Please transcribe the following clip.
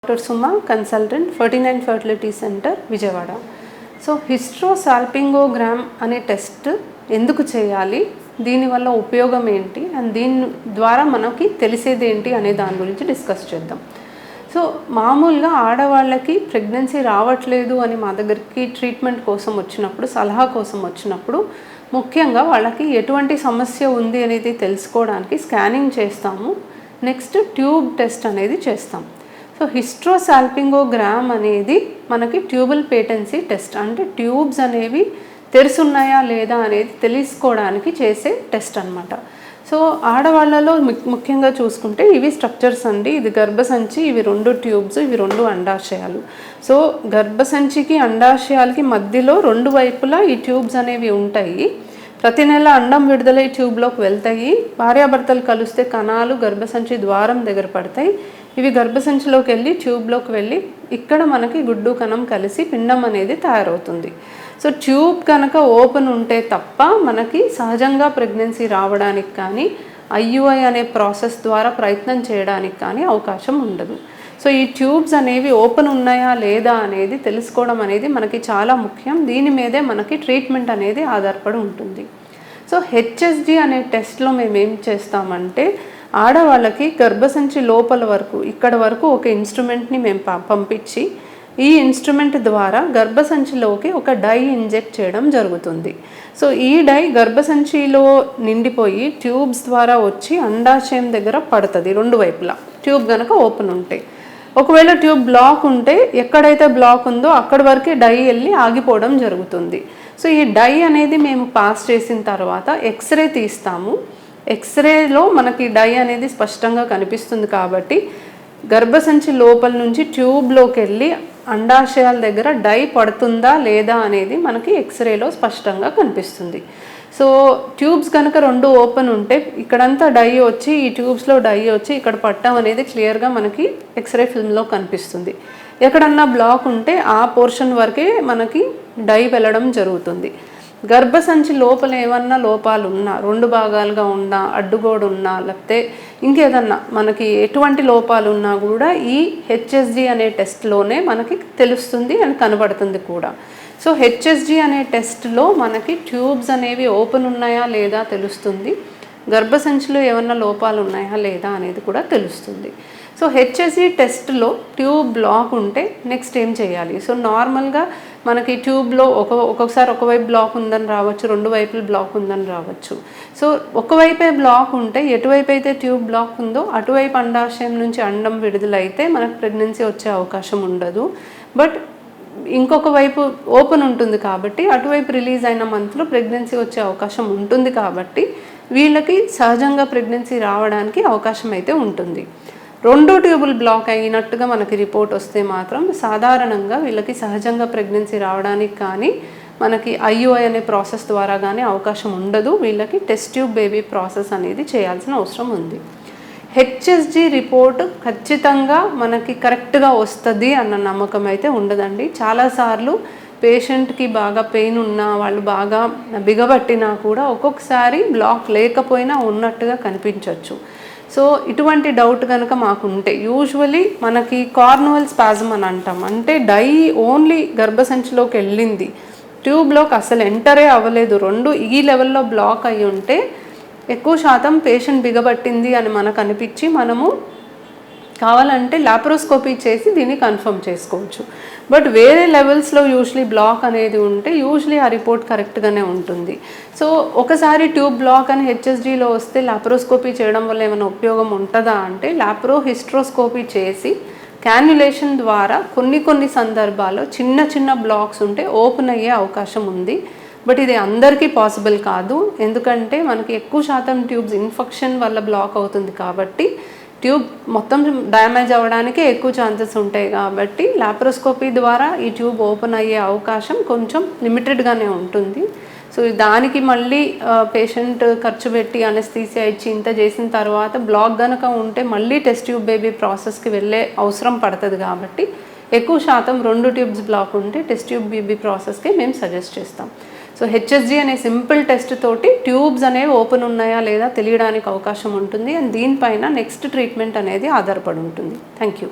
Doctor Suma consultant 49 fertility centre Vijayawada. So hysterosalpingogram అనే test ఎందుకు చేయాలి, దీనివల్ల ఉపయోగం ఏంటి అండ్ దీని ద్వారా మనకి తెలిసేది ఏంటి అనే దాని గురించి డిస్కస్ చేద్దాం. సో మామూలుగా ఆడవాళ్ళకి ప్రెగ్నెన్సీ రావట్లేదు అని మా దగ్గరికి ట్రీట్మెంట్ కోసం వచ్చినప్పుడు, సలహా కోసం వచ్చినప్పుడు ముఖ్యంగా వాళ్ళకి ఎటువంటి సమస్య ఉంది అనేది తెలుసుకోవడానికి స్కానింగ్ చేస్తాము. నెక్స్ట్ ట్యూబ్ టెస్ట్ అనేది చేస్తాం. సో హిస్ట్రోసాల్పింగోగ్రామ్ అనేది మనకి ట్యూబల్ పేటెన్సీ టెస్ట్, అంటే ట్యూబ్స్ అనేవి తెరుసున్నాయా లేదా అనేది తెలుసుకోవడానికి చేసే టెస్ట్ అనమాట. సో ఆడవాళ్ళలో ముఖ్యంగా చూసుకుంటే ఇవి స్ట్రక్చర్స్ అండి. ఇది గర్భసంచి, ఇవి 2 ట్యూబ్స్, ఇవి 2 అండాశయాలు. సో గర్భసంచికి అండాశయాలకి మధ్యలో 2 వైపులా ఈ ట్యూబ్స్ అనేవి ఉంటాయి. ప్రతి నెల అండం విడుదలై ట్యూబ్లోకి వెళ్తాయి. భార్యాభర్తలు కలిస్తే కణాలు గర్భసంచి ద్వారం దగ్గర పడతాయి. ఇవి గర్భసంచిలోకి వెళ్ళి ట్యూబ్లోకి వెళ్ళి ఇక్కడ మనకి గుడ్డు కణం కలిసి పిండం అనేది తయారవుతుంది. సో ట్యూబ్ కనుక ఓపెన్ ఉంటే తప్ప మనకి సహజంగా ప్రెగ్నెన్సీ రావడానికి కానీ ఐయుఐ అనే ప్రాసెస్ ద్వారా ప్రయత్నం చేయడానికి కానీ అవకాశం ఉండదు. సో ఈ ట్యూబ్స్ అనేవి ఓపెన్ ఉన్నాయా లేదా అనేది తెలుసుకోవడం అనేది మనకి చాలా ముఖ్యం. దీని మీదే మనకి ట్రీట్మెంట్ అనేది ఆధారపడి ఉంటుంది. సో హెచ్ఎస్జి అనే టెస్ట్లో మేము ఏం చేస్తామంటే, ఆడవాళ్ళకి గర్భసంచి లోపల వరకు ఇక్కడ వరకు ఒక ఇన్స్ట్రుమెంట్ని మేము పంపించి ఈ ఇన్స్ట్రుమెంట్ ద్వారా గర్భసంచిలోకి ఒక డై ఇంజెక్ట్ చేయడం జరుగుతుంది. సో ఈ డై గర్భసంచిలో నిండిపోయి ట్యూబ్స్ ద్వారా వచ్చి అండాశయం దగ్గర పడుతుంది 2 వైపులా, ట్యూబ్ కనుక ఓపెన్ ఉంటే. ఒకవేళ ట్యూబ్ బ్లాక్ ఉంటే ఎక్కడైతే బ్లాక్ ఉందో అక్కడి వరకే డై వెళ్ళి ఆగిపోవడం జరుగుతుంది. సో ఈ డై అనేది మేము పాస్ చేసిన తర్వాత ఎక్స్రే తీస్తాము. ఎక్స్రేలో మనకి డై అనేది స్పష్టంగా కనిపిస్తుంది కాబట్టి గర్భసంచి లోపల నుంచి ట్యూబ్లోకి వెళ్ళి అండాశయాల దగ్గర డై పడుతుందా లేదా అనేది మనకి ఎక్స్రేలో స్పష్టంగా కనిపిస్తుంది. సో ట్యూబ్స్ కనుక 2 ఓపెన్ ఉంటే ఇక్కడంతా డై వచ్చి ఈ ట్యూబ్స్లో డై వచ్చి ఇక్కడ పట్టడం అనేది క్లియర్గా మనకి ఎక్స్రే ఫిల్మ్లో కనిపిస్తుంది. ఎక్కడన్నా బ్లాక్ ఉంటే ఆ పోర్షన్ వరకే మనకి డై వెళ్ళడం జరుగుతుంది. గర్భసంచి లోపల ఏమన్నా లోపాలు ఉన్నా, 2 భాగాలుగా ఉన్నా, అడ్డుగోడు ఉన్నా, లేకపోతే ఇంకేదన్నా మనకి ఎటువంటి లోపాలు ఉన్నా కూడా ఈ హెచ్ఎస్జి అనే టెస్ట్లోనే మనకి తెలుస్తుంది అండ్ కనబడుతుంది కూడా. సో హెచ్ఎస్జి అనే టెస్ట్లో మనకి ట్యూబ్స్ అనేవి ఓపెన్ ఉన్నాయా లేదా తెలుస్తుంది, గర్భసంచిలో ఏమన్నా లోపాలు ఉన్నాయా లేదా అనేది కూడా తెలుస్తుంది. సో హెచ్ఎస్జి టెస్ట్లో ట్యూబ్ బ్లాక్ ఉంటే నెక్స్ట్ ఏం చేయాలి? సో నార్మల్గా మనకి ట్యూబ్లో ఒక్కొక్కసారి ఒకవైపు బ్లాక్ ఉందని రావచ్చు, 2 వైపులు బ్లాక్ ఉందని రావచ్చు. సో ఒకవైపే బ్లాక్ ఉంటే ఎటువైపు అయితే ట్యూబ్ బ్లాక్ ఉందో అటువైపు అండాశయం నుంచి అండం విడుదలైతే మనకు ప్రెగ్నెన్సీ వచ్చే అవకాశం ఉండదు. బట్ ఇంకొక వైపు ఓపెన్ ఉంటుంది కాబట్టి అటువైపు రిలీజ్ అయిన మంత్లో ప్రెగ్నెన్సీ వచ్చే అవకాశం ఉంటుంది కాబట్టి వీళ్ళకి సహజంగా ప్రెగ్నెన్సీ రావడానికి అవకాశం అయితే ఉంటుంది. 2 ట్యూబులు బ్లాక్ అయినట్టుగా మనకి రిపోర్ట్ వస్తే మాత్రం సాధారణంగా వీళ్ళకి సహజంగా ప్రెగ్నెన్సీ రావడానికి కానీ మనకి ఐయుఐ అనే ప్రాసెస్ ద్వారా కానీ అవకాశం ఉండదు. వీళ్ళకి టెస్ట్ ట్యూబ్ బేబీ ప్రాసెస్ అనేది చేయాల్సిన అవసరం ఉంది. హెచ్ఎస్జి రిపోర్ట్ ఖచ్చితంగా మనకి కరెక్ట్గా వస్తుంది అన్న నమ్మకం అయితే ఉండదండి. చాలాసార్లు పేషెంట్కి బాగా పెయిన్ ఉన్నా, వాళ్ళు బాగా బిగబట్టినా కూడా ఒక్కొక్కసారి బ్లాక్ లేకపోయినా ఉన్నట్టుగా కనిపించవచ్చు. సో ఇటువంటి డౌట్ కనుక మాకు ఉంటే యూజువలీ మనకి కార్నువల్ స్పాజమ్ అని అంటాం, అంటే డై ఓన్లీ గర్భసంచిలోకి వెళ్ళింది, ట్యూబ్లోకి అసలు ఎంటరే అవ్వలేదు, 2 ఈ లెవెల్లో బ్లాక్ అయి ఉంటే ఎక్కువ శాతం పేషెంట్ బిగబట్టింది అని మనకు అనిపించి మనము కావాలంటే లాప్రోస్కోపీ చేసి దీన్ని కన్ఫర్మ్ చేసుకోవచ్చు. బట్ వేరే లెవెల్స్లో యూజువలీ బ్లాక్ అనేది ఉంటే యూజువలీ ఆ రిపోర్ట్ కరెక్ట్గానే ఉంటుంది. సో ఒకసారి ట్యూబ్ బ్లాక్ అని హెచ్ఎస్జీలో వస్తే లాప్రోస్కోపీ చేయడం వల్ల ఏమైనా ఉపయోగం ఉంటుందా అంటే, హిస్ట్రోస్కోపీ చేసి క్యాన్యులేషన్ ద్వారా కొన్ని సందర్భాల్లో చిన్న బ్లాక్స్ ఉంటే ఓపెన్ అయ్యే అవకాశం ఉంది. బట్ ఇది అందరికీ పాసిబుల్ కాదు, ఎందుకంటే మనకి ఎక్కువ శాతం ట్యూబ్స్ ఇన్ఫెక్షన్ వల్ల బ్లాక్ అవుతుంది కాబట్టి ట్యూబ్ మొత్తం డ్యామేజ్ అవ్వడానికే ఎక్కువ ఛాన్సెస్ ఉంటాయి. కాబట్టి లాప్రోస్కోపీ ద్వారా ఈ ట్యూబ్ ఓపెన్ అయ్యే అవకాశం కొంచెం లిమిటెడ్గానే ఉంటుంది. సో దానికి మళ్ళీ పేషెంట్ ఖర్చు పెట్టి అనస్థీసియా ఇచ్చి ఇంత చేసిన తర్వాత బ్లాక్ కనుక ఉంటే మళ్ళీ టెస్ట్ ట్యూబ్ బేబీ ప్రాసెస్కి వెళ్ళే అవసరం పడుతుంది. కాబట్టి ఎక్కువ శాతం 2 ట్యూబ్స్ బ్లాక్ ఉంటే టెస్ట్ ట్యూబ్ బేబీ ప్రాసెస్కి మేము సజెస్ట్ చేస్తాం. సో హెచ్ఎస్జి అనే సింపుల్ టెస్ట్ తోటి ట్యూబ్స్ అనేవి ఓపెన్ ఉన్నాయా లేదా తెలియడానికి అవకాశం ఉంటుంది. అండ్ దీనిపైన నెక్స్ట్ ట్రీట్మెంట్ అనేది ఆధారపడి ఉంటుంది. Thank you.